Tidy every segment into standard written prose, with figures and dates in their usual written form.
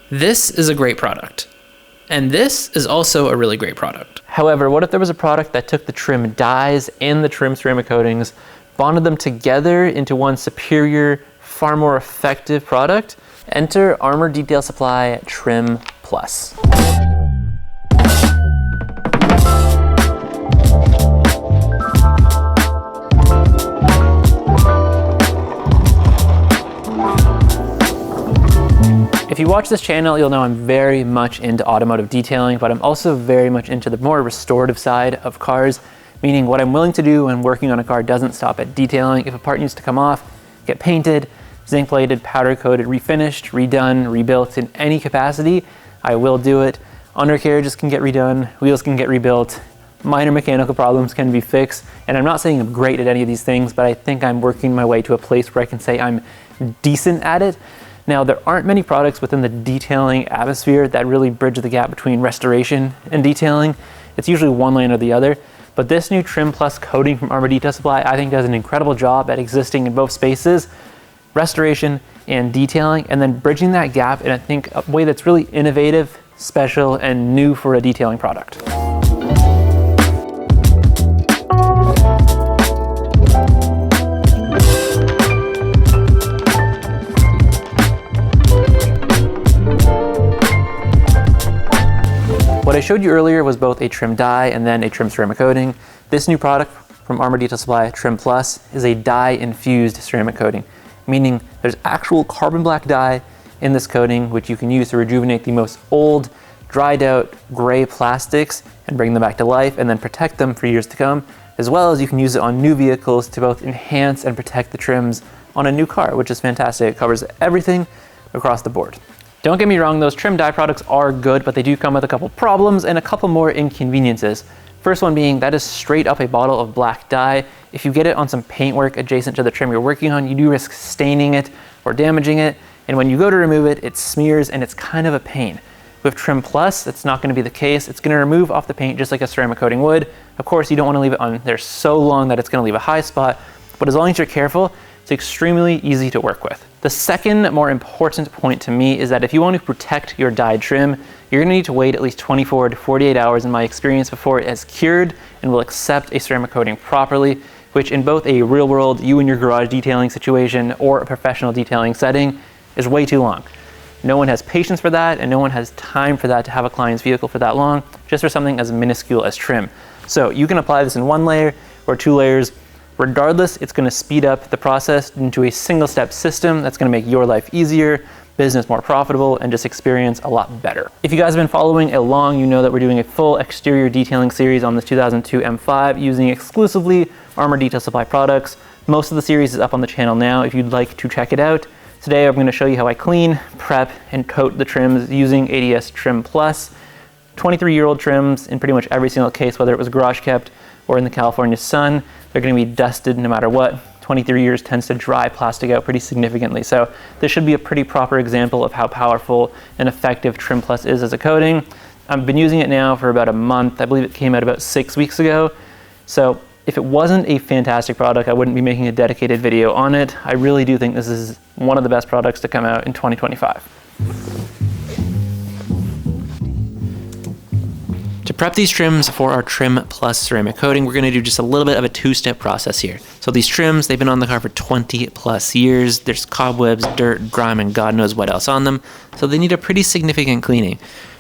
This is a great product. And this is also a really great product. However, what if there was a product that took the trim dyes and the trim ceramic coatings, bonded them together into one superior, far more effective product? Enter Armour Detail Supply Trim Plus. If you watch this channel, you'll know I'm very much into automotive detailing, but I'm also very much into the more restorative side of cars, meaning what I'm willing to do when working on a car doesn't stop at detailing. If a part needs to come off, get painted, zinc plated, powder coated, refinished, redone, rebuilt in any capacity, I will do it. Undercarriages can get redone, wheels can get rebuilt, minor mechanical problems can be fixed, and I'm not saying I'm great at any of these things, but I think I'm working my way to a place where I can say I'm decent at it. Now, there aren't many products within the detailing atmosphere that really bridge the gap between restoration and detailing. It's usually one lane or the other, but this new Trim Plus coating from Armour Detail Supply I think does an incredible job at existing in both spaces, restoration and detailing, and then bridging that gap in I think a way that's really innovative, special, and new for a detailing product. What I showed you earlier was both a trim dye and then a trim ceramic coating. This new product from Armour Detail Supply, Trim Plus, is a dye-infused ceramic coating, meaning there's actual carbon black dye in this coating, which you can use to rejuvenate the most old, dried out, gray plastics and bring them back to life and then protect them for years to come, as well as you can use it on new vehicles to both enhance and protect the trims on a new car, which is fantastic. It covers everything across the board. Don't get me wrong, those trim dye products are good, but they do come with a couple problems and a couple more inconveniences. First one being that is straight up a bottle of black dye. If you get it on some paintwork adjacent to the trim you're working on, you do risk staining it or damaging it. And when you go to remove it, it smears and it's kind of a pain. With Trim Plus, that's not going to be the case. It's going to remove off the paint just like a ceramic coating would. Of course, you don't want to leave it on there so long that it's going to leave a high spot, but as long as you're careful, it's extremely easy to work with. The second more important point to me is that if you want to protect your dyed trim, you're going to need to wait at least 24 to 48 hours in my experience before it has cured and will accept a ceramic coating properly, which in both a real world, you and your garage detailing situation or a professional detailing setting is way too long. No one has patience for that and no one has time for that to have a client's vehicle for that long, just for something as minuscule as trim. So you can apply this in one layer or two layers. Regardless, it's going to speed up the process into a single step system that's going to make your life easier, business more profitable, and just experience a lot better. If you guys have been following along, you know that we're doing a full exterior detailing series on this 2002 M5 using exclusively Armour Detail Supply products. Most of the series is up on the channel now if you'd like to check it out. Today I'm going to show you how I clean, prep, and coat the trims using ADS Trim Plus. 23-year-old trims in pretty much every single case, whether it was garage kept or in the California sun. They're going to be dusted no matter what. 23 years tends to dry plastic out pretty significantly. So this should be a pretty proper example of how powerful and effective Trim Plus is as a coating. I've been using it now for about a month. I believe it came out about 6 weeks ago. So if it wasn't a fantastic product, I wouldn't be making a dedicated video on it. I really do think this is one of the best products to come out in 2025. To prep these trims for our Trim Plus ceramic coating, we're going to do just a little bit of a two-step process here. So these trims, they've been on the car for 20 plus years. There's cobwebs, dirt, grime, and God knows what else on them. So they need a pretty significant cleaning.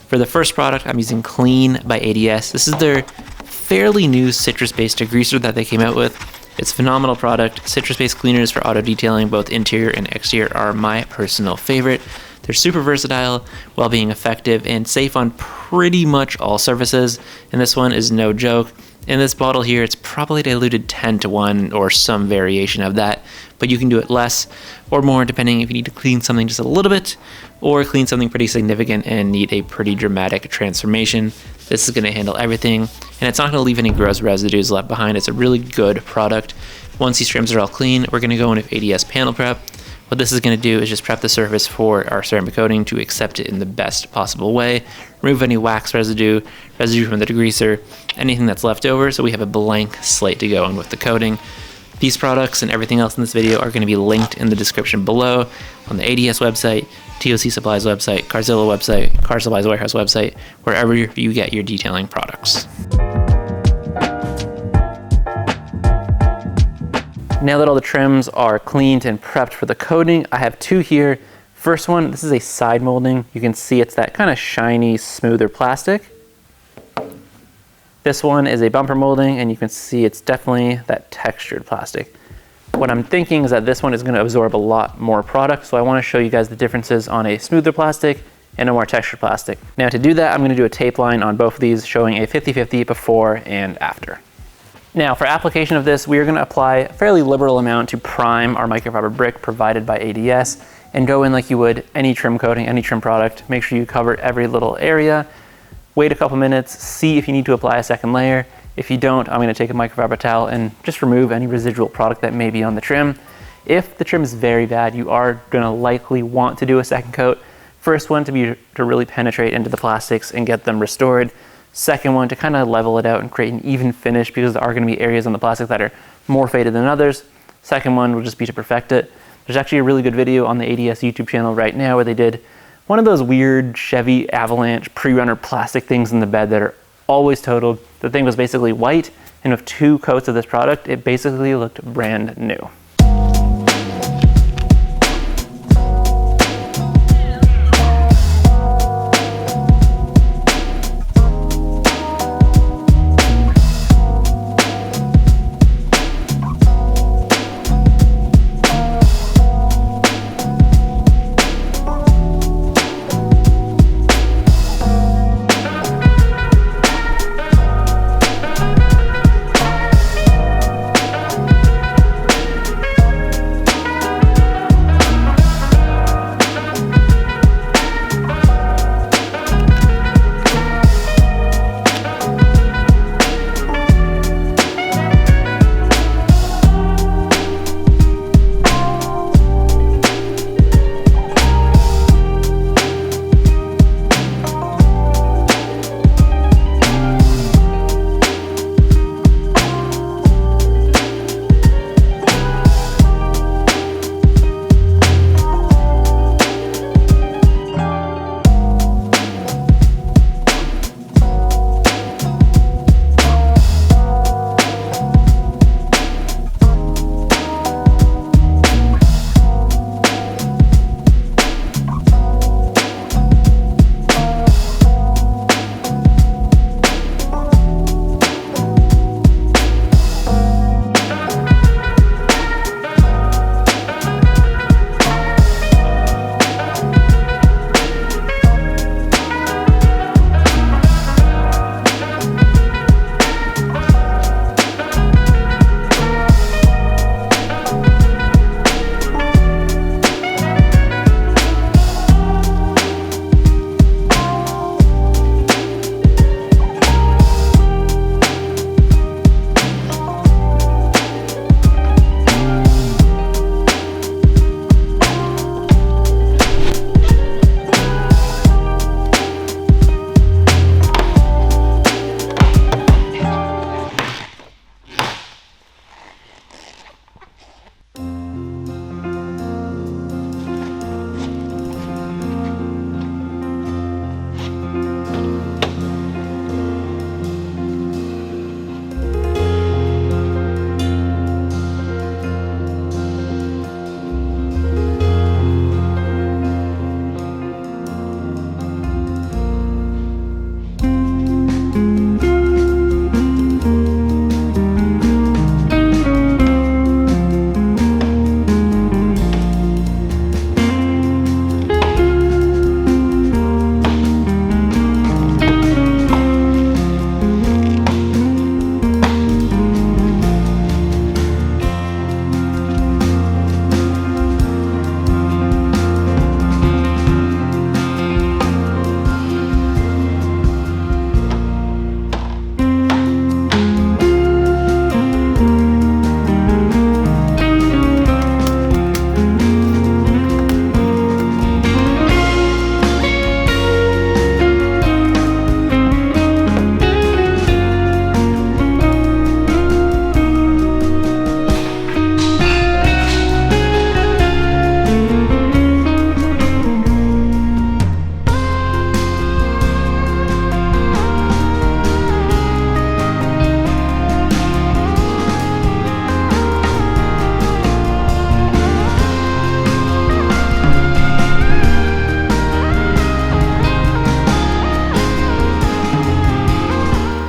For the first product, I'm using Clean by ADS. This is their fairly new citrus-based degreaser that they came out with. It's a phenomenal product. Citrus-based cleaners for auto detailing, both interior and exterior, are my personal favorite. They're super versatile while being effective and safe on pretty much all surfaces, and this one is no joke. In this bottle here, it's probably diluted 10 to 1 or some variation of that, but you can do it less or more depending if you need to clean something just a little bit or clean something pretty significant and need a pretty dramatic transformation. This is going to handle everything, and it's not going to leave any gross residues left behind. It's a really good product. Once these trims are all clean, we're going to go in with ADS panel prep. What this is going to do is just prep the surface for our ceramic coating to accept it in the best possible way, remove any wax residue from the degreaser, anything that's left over, so we have a blank slate to go in with the coating. These products and everything else in this video are going to be linked in the description below on the ADS website, TOC Supplies website, Carzilla website, Car Supplies Warehouse website, wherever you get your detailing products. Now that all the trims are cleaned and prepped for the coating, I have two here. First one, this is a side molding. You can see it's that kind of shiny, smoother plastic. This one is a bumper molding, and you can see it's definitely that textured plastic. What I'm thinking is that this one is going to absorb a lot more product, so I want to show you guys the differences on a smoother plastic and a more textured plastic. Now to do that, I'm going to do a tape line on both of these showing a 50-50 before and after. Now for application of this, we are going to apply a fairly liberal amount to prime our microfiber brick provided by ADS and go in like you would any trim coating, any trim product. Make sure you cover every little area. Wait a couple minutes, see if you need to apply a second layer. If you don't, I'm going to take a microfiber towel and just remove any residual product that may be on the trim. If the trim is very bad, you are going to likely want to do a second coat. First one to be to really penetrate into the plastics and get them restored. Second one to kind of level it out and create an even finish, because there are going to be areas on the plastic that are more faded than others. Second one will just be to perfect it. There's actually a really good video on the ADS YouTube channel right now where they did one of those weird Chevy Avalanche pre-runner plastic things in the bed that are always totaled. The thing was basically white, and with 2 coats of this product, it basically looked brand new.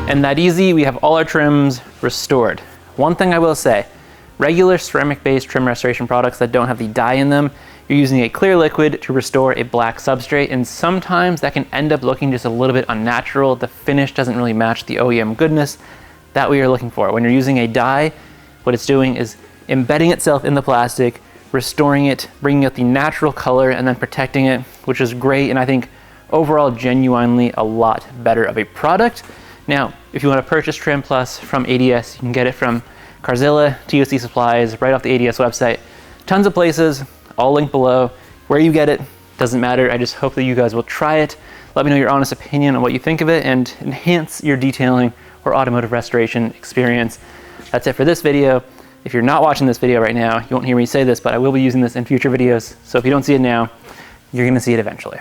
And that easy, we have all our trims restored. One thing I will say, regular ceramic-based trim restoration products that don't have the dye in them, you're using a clear liquid to restore a black substrate, and sometimes that can end up looking just a little bit unnatural. The finish doesn't really match the OEM goodness that we are looking for. When you're using a dye, what it's doing is embedding itself in the plastic, restoring it, bringing out the natural color, and then protecting it, which is great, and I think overall genuinely a lot better of a product. Now, if you want to purchase Trim Plus from ADS, you can get it from Carzilla, TOC Supplies, right off the ADS website. Tons of places, all linked below. Where you get it, doesn't matter. I just hope that you guys will try it. Let me know your honest opinion on what you think of it and enhance your detailing or automotive restoration experience. That's it for this video. If you're not watching this video right now, you won't hear me say this, but I will be using this in future videos. So if you don't see it now, you're gonna see it eventually.